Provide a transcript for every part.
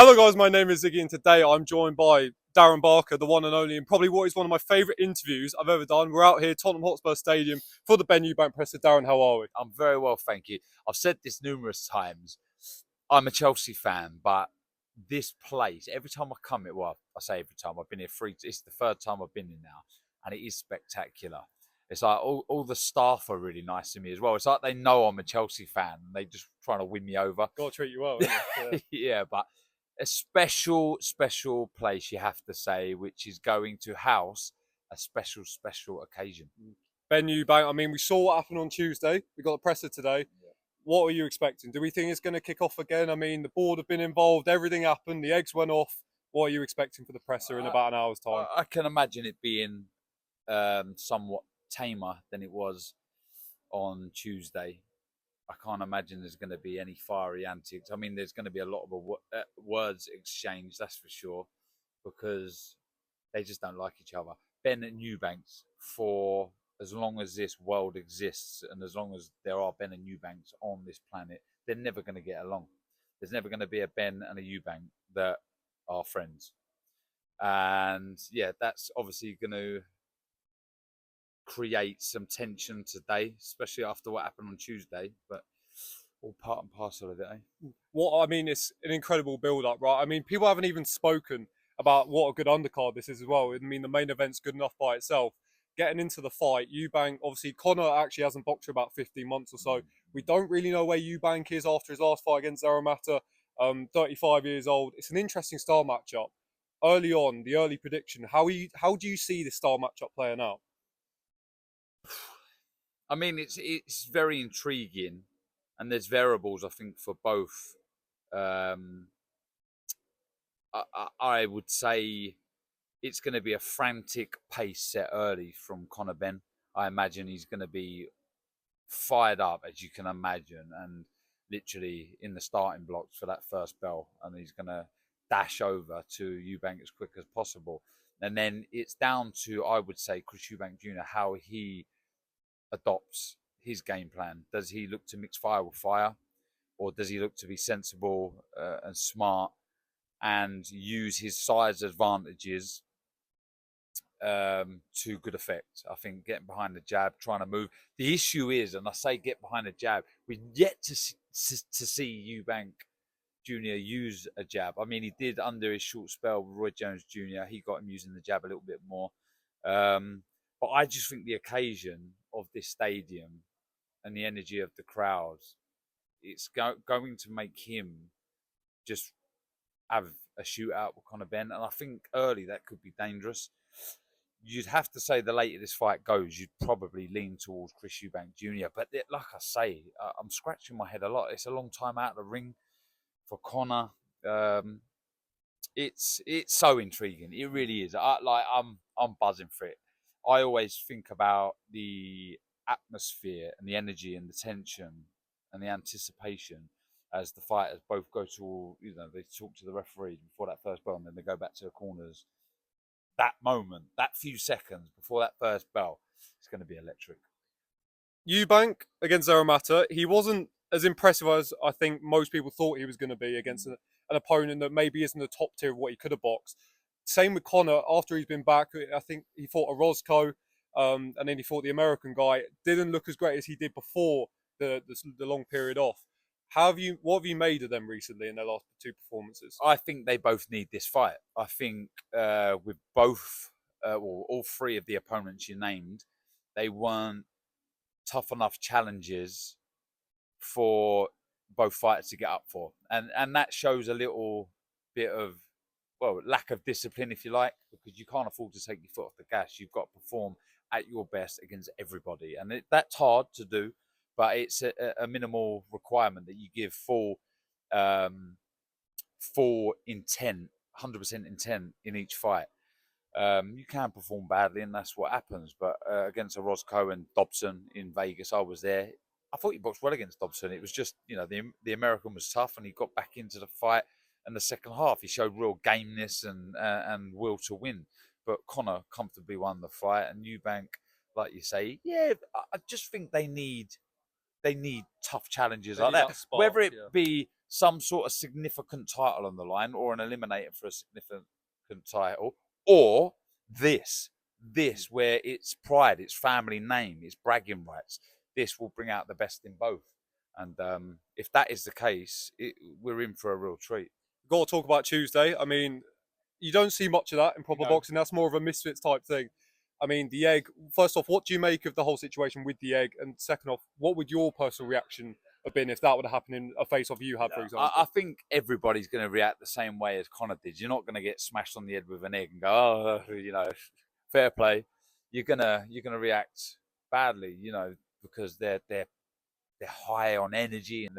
Hello guys, my name is Ziggy and today I'm joined by Darren Barker, the one and only, and probably what is one of my favourite interviews I've ever done. We're out here, Tottenham Hotspur Stadium, for the Benn Eubank presser. Darren, how are we? I'm very well, thank you. I've said this numerous times. I'm a Chelsea fan, but this place, every time I come here, well, I say every time, I've been here it's the third time I've been here now, and it is spectacular. It's like all the staff are really nice to me as well. It's like they know I'm a Chelsea fan, and they just trying to win me over. Got to treat you well, isn't it? Yeah, but a special place, you have to say, which is going to house a special occasion. Benn Eubank, I mean, we saw what happened on Tuesday. We got the presser today. Yeah. What are you expecting? Do we think it's going to kick off again? I mean, the board have been involved, everything happened, the eggs went off. What are you expecting for the presser in about an hour's time? I can imagine it being somewhat tamer than it was on Tuesday. I can't imagine there's going to be any fiery antics. I mean, there's going to be a lot of words exchanged, that's for sure, because they just don't like each other. Benn and Eubanks, for as long as this world exists and as long as there are Benn and Eubanks on this planet, they're never going to get along. There's never going to be a Benn and a Eubank that are friends. And yeah, that's obviously going to create some tension today, especially after what happened on Tuesday, but all part and parcel of it, eh? What I mean, it's an incredible build-up, right? I mean, people haven't even spoken about what a good undercard this is as well. I mean, the main event's good enough by itself. Getting into the fight, Eubank, obviously, Conor actually hasn't boxed for about 15 months or so. We don't really know where Eubank is after his last fight against Darren, 35 years old. It's an interesting style matchup. Early on, the early prediction, how do you see this style matchup playing out? I mean, it's very intriguing, and there's variables, I think, for both. I would say it's going to be a frantic pace set early from Conor Benn. I imagine he's going to be fired up, as you can imagine, and literally in the starting blocks for that first bell, and he's going to dash over to Eubank as quick as possible. And then it's down to, I would say, Chris Eubank Jr., how he adopts his game plan. Does he look to mix fire with fire, or does he look to be sensible and smart and use his size advantages to good effect? I think getting behind the jab, trying to move. The issue is, and I say get behind the jab, we've yet to see Eubank Jr. use a jab. I mean, he did under his short spell with Roy Jones Jr. He got him using the jab a little bit more. But I just think the occasion of this stadium and the energy of the crowds, it's going to make him just have a shootout with Conor Benn. And I think early that could be dangerous. You'd have to say the later this fight goes, you'd probably lean towards Chris Eubank Jr. But like I say, I'm scratching my head a lot. It's a long time out of the ring for Conor. It's so intriguing. It really is. I'm buzzing for it. I always think about the atmosphere and the energy and the tension and the anticipation as the fighters both go to, they talk to the referee before that first bell, and then they go back to the corners. That moment, that few seconds before that first bell, it's going to be electric. Eubank against Darren, he wasn't as impressive as I think most people thought he was going to be against an opponent that maybe isn't the top tier of what he could have boxed. Same with Conor. After he's been back, I think he fought a Roscoe, and then he fought the American guy. Didn't look as great as he did before the long period off. What have you made of them recently in their last two performances? I think they both need this fight. I think with both, all three of the opponents you named, they weren't tough enough challenges for both fighters to get up for, and that shows a little bit of, lack of discipline, if you like, because you can't afford to take your foot off the gas. You've got to perform at your best against everybody, and that's hard to do, but it's a minimal requirement that you give full intent, 100% intent in each fight. You can perform badly, and that's what happens. But against a Roscoe and Dazn in Vegas, I was there. I thought he boxed well against Dazn. It was just, the American was tough, and he got back into the fight. And the second half, he showed real gameness and will to win. But Conor comfortably won the fight, and Eubank, like you say, yeah, I just think they need tough challenges like that. Whether it be some sort of significant title on the line, or an eliminator for a significant title, or this where it's pride, it's family name, it's bragging rights. This will bring out the best in both. And if that is the case, we're in for a real treat. Got to talk about Tuesday. I mean, you don't see much of that in proper No. boxing. That's more of a misfits type thing. I mean, the egg. First off, what do you make of the whole situation with the egg? And second off, what would your personal reaction have been if that would have happened in a face-off you had, for example? I think everybody's going to react the same way as Conor did. You're not going to get smashed on the head with an egg and go, oh, you know, fair play. You're gonna react badly, you know, because they're high on energy, and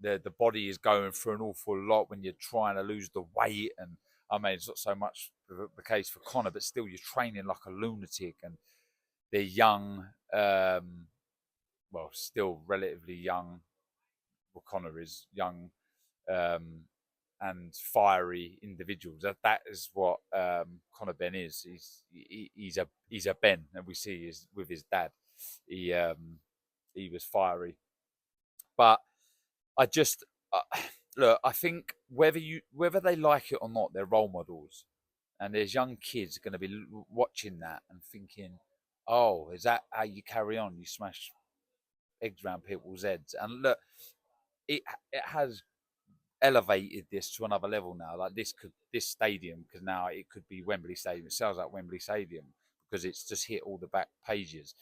the body is going through an awful lot when you're trying to lose the weight. And I mean, it's not so much the case for Conor, but still you're training like a lunatic, and they're young, well, still relatively young. Well, Conor is young, and fiery individuals. That is what Conor Benn is. He's a Benn, and we see with his dad. He was fiery, but I just look. I think whether they like it or not, they're role models, and there's young kids going to be watching that and thinking, "Oh, is that how you carry on? You smash eggs around people's heads?" And look, it has elevated this to another level now. Like this stadium, because now it could be Wembley Stadium. It sounds like Wembley Stadium because it's just hit all the back pages.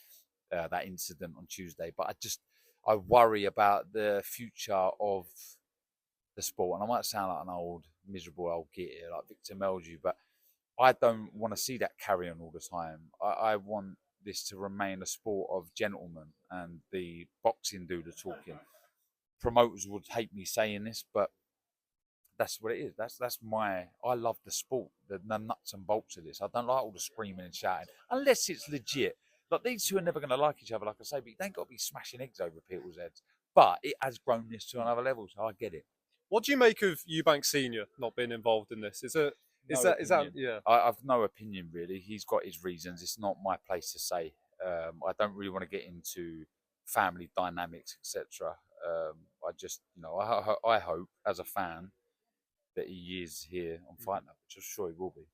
That incident on Tuesday, but I worry about the future of the sport. And I might sound like an old miserable old git here, like Victor Meldrew, but I don't want to see that carry on all the time. I want this to remain a sport of gentlemen, and the boxing do the talking. Promoters would hate me saying this, but that's what it is. I love the sport, the nuts and bolts of this. I don't like all the screaming and shouting, unless it's legit. Like, these two are never going to like each other, like I say, but you ain't got to be smashing eggs over people's heads. But it has grown this to another level, so I get it. What do you make of Eubanks Senior not being involved in this? Is that yeah? I've no opinion really. He's got his reasons. It's not my place to say. I don't really want to get into family dynamics, etc. I just, I hope as a fan that he is here on Fight Night, which I'm sure he will be.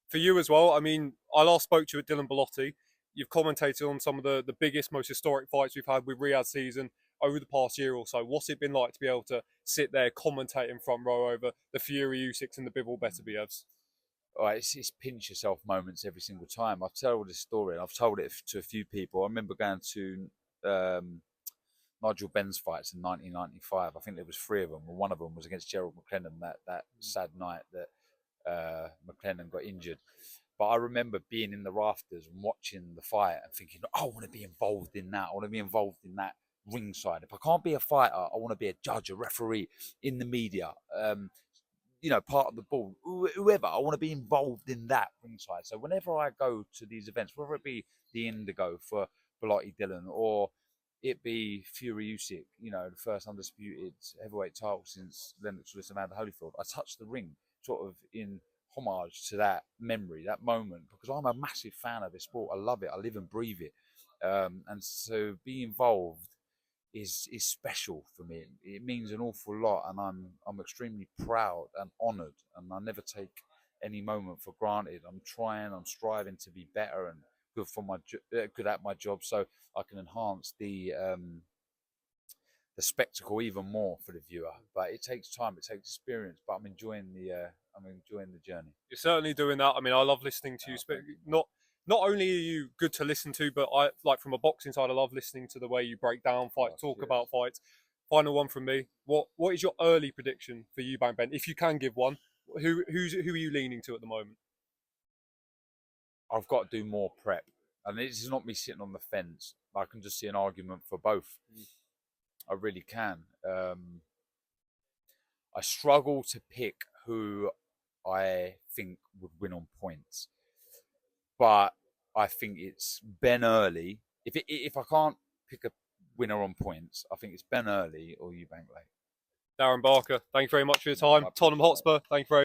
For you as well. I mean, I last spoke to you at Dylan Bellotti. You've commentated on some of the biggest, most historic fights we've had with Riyadh season over the past year or so. What's it been like to be able to sit there, commentate in front row over the Fury Usyks and the Bivol Beterbievs? All right, it's pinch yourself moments every single time. I've told this story, and I've told it to a few people. I remember going to Nigel Benn's fights in 1995. I think there was 3 of them, and one of them was against Gerald McLennan. That sad night that McLennan got injured. But I remember being in the rafters and watching the fight and thinking, I want to be involved in that. I want to be involved in that ringside. If I can't be a fighter, I want to be a judge, a referee, in the media, part of the board, whoever. I want to be involved in that ringside. So whenever I go to these events, whether it be the Indigo for Bellotti Dylan, or it be Fury Usyk, the first undisputed heavyweight title since Lennox Lewis and Amanda Holyfield, I touch the ring sort of in homage to that memory, that moment, because I'm a massive fan of this sport. I love it. I live and breathe it. And so be involved is special for me. It means an awful lot, and I'm extremely proud and honoured, and I never take any moment for granted. I'm striving to be better and good at my job, so I can enhance the spectacle even more for the viewer. But it takes time, it takes experience. But I'm enjoying the journey. You're certainly doing that. I mean, I love listening to you. Not only are you good to listen to, but I like from a boxing side, I love listening to the way you break down fights, talk about fights. Final one from me. What is your early prediction for Eubank, Ben? If you can give one, who are you leaning to at the moment? I've got to do more prep, and this is not me sitting on the fence. I can just see an argument for both. I really can. I struggle to pick who I think would win on points, but I think it's Benn early. If I can't pick a winner on points, I think it's Benn early or Eubank late. Darren Barker, thank you very much for your time. Tottenham Hotspur, thank you very much.